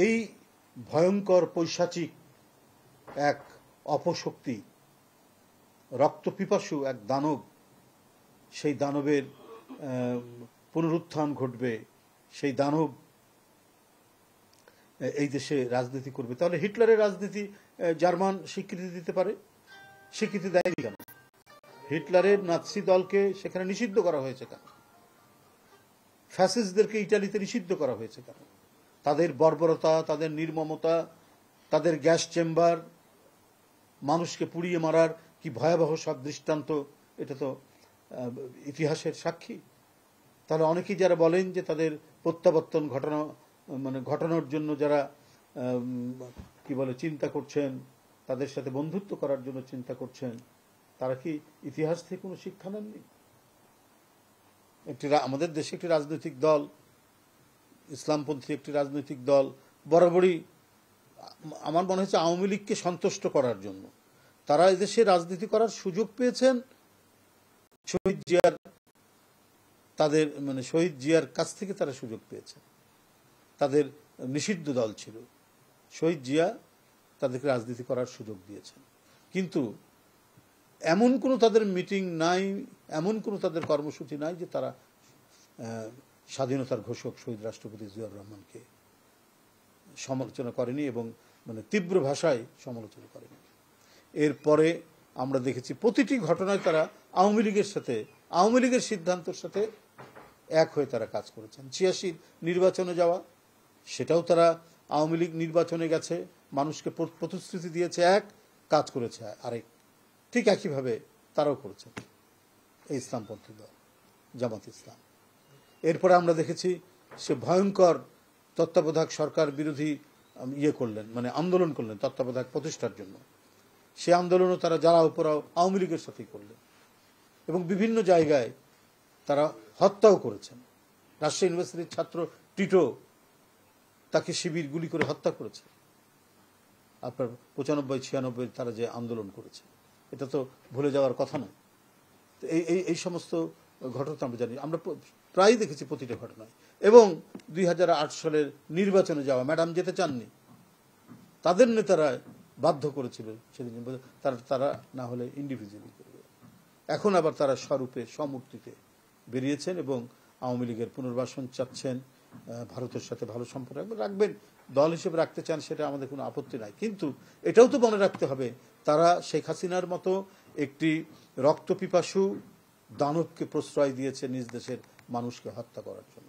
এই ভয়ঙ্কর পৈশাচিক এক অপশক্তি, রক্তপিপাসু এক দানব, সেই দানবের পুনরুত্থান ঘটবে, সেই দানব এই দেশে রাজনীতি করবে। তাহলে হিটলারের রাজনীতি জার্মান স্বীকৃতি দিতে পারে? স্বীকৃতি দেয়নি কেন? হিটলারের নাৎসি দলকে সেখানে নিষিদ্ধ করা হয়েছে কেন? ফ্যাসিস্টদেরকে ইটালিতে নিষিদ্ধ করা হয়েছে কেন? তাদের বর্বরতা, তাদের নির্মমতা, তাদের গ্যাস চেম্বার, মানুষকে পুড়িয়ে মারার কি ভয়াবহ সব দৃষ্টান্ত, এটা তো ইতিহাসের সাক্ষী। তাহলে অনেকেই যারা বলেন যে তাদের প্রত্যাবর্তন ঘটানোর জন্য যারা কি বলে চিন্তা করছেন, তাদের সাথে বন্ধুত্ব করার জন্য চিন্তা করছেন, তারা কি ইতিহাস থেকে কোনো শিক্ষা নেননি? আমাদের দেশে একটি রাজনৈতিক দল, ইসলামপন্থী একটি রাজনৈতিক দল, বরাবরই আমার মনে হচ্ছে আওয়ামী লীগকে সন্তুষ্ট করার জন্য তারা এদেশে রাজনীতি করার সুযোগ পেয়েছেন। শহীদ জিয়ার শহীদ জিয়ার কাছ থেকে তারা সুযোগ পেয়েছে। তাদের নিষিদ্ধ দল ছিল, শহীদ জিয়া তাদেরকে রাজনীতি করার সুযোগ দিয়েছেন। কিন্তু এমন কোনো তাদের মিটিং নাই, এমন কোনো তাদের কর্মসূচি নাই যে তারা স্বাধীনতার ঘোষক শহীদ রাষ্ট্রপতি জিয়াউর রহমানকে সমালোচনা করেনি এবং তীব্র ভাষায় সমালোচনা করেনি। এরপরে আমরা দেখেছি প্রতিটি ঘটনায় তারা আওয়ামী লীগের সাথে, আওয়ামী লীগের সিদ্ধান্তের সাথে এক হয়ে তারা কাজ করেছেন। ৮৬ নির্বাচনে যাওয়া, সেটাও তারা আওয়ামী লীগ নির্বাচনে গেছে, মানুষকে প্রতিশ্রুতি দিয়েছে এক, কাজ করেছে আরেক। ঠিক একইভাবে তারাও করেছেন এই ইসলামপন্থী দল জামাত ইসলাম। এরপরে আমরা দেখেছি সে ভয়ঙ্কর তত্ত্বাবধায়ক সরকার বিরোধী করলেন, আন্দোলন করলেন তত্ত্বাবধায়ক প্রতিষ্ঠার জন্য। সে আন্দোলনও তারা যারা উপরাও আওয়ামী লীগের সাথেই করলেন এবং বিভিন্ন জায়গায় তারা হত্যাও করেছেন। রাজশাহী ইউনিভার্সিটির ছাত্র টিটো, তাকে শিবির গুলি করে হত্যা করেছে। আপনার ৯৫-৯৬ তারা যে আন্দোলন করেছে, এটা তো ভুলে যাওয়ার কথা নয়। এই সমস্ত ঘটনা আমরা জানি, আমরা প্রায় দেখেছি প্রতিটা ঘটনায়। এবং ২০০৮ সালের নির্বাচনে যাওয়া, ম্যাডাম যেতে চাননি, তাদের নেতারা বাধ্য করেছিল সেদিন তারা না হলে ইন্ডিভিজুয়ালি করবে। এখন আবার তারা স্বরূপে সমূর্তিতে বেরিয়েছেন এবং আওয়ামী লীগের পুনর্বাসন চাচ্ছেন, ভারতের সাথে ভালো সম্পর্ক রাখবেন, দল হিসেবে রাখতে চান, সেটা আমাদের কোনো আপত্তি নাই। কিন্তু এটাও তো মনে রাখতে হবে, তারা শেখ হাসিনার মতো একটি রক্তপিপাসু দানবকে প্রশ্রয় দিয়েছে নিজ দেশের মানুষকে হত্যা করার জন্য।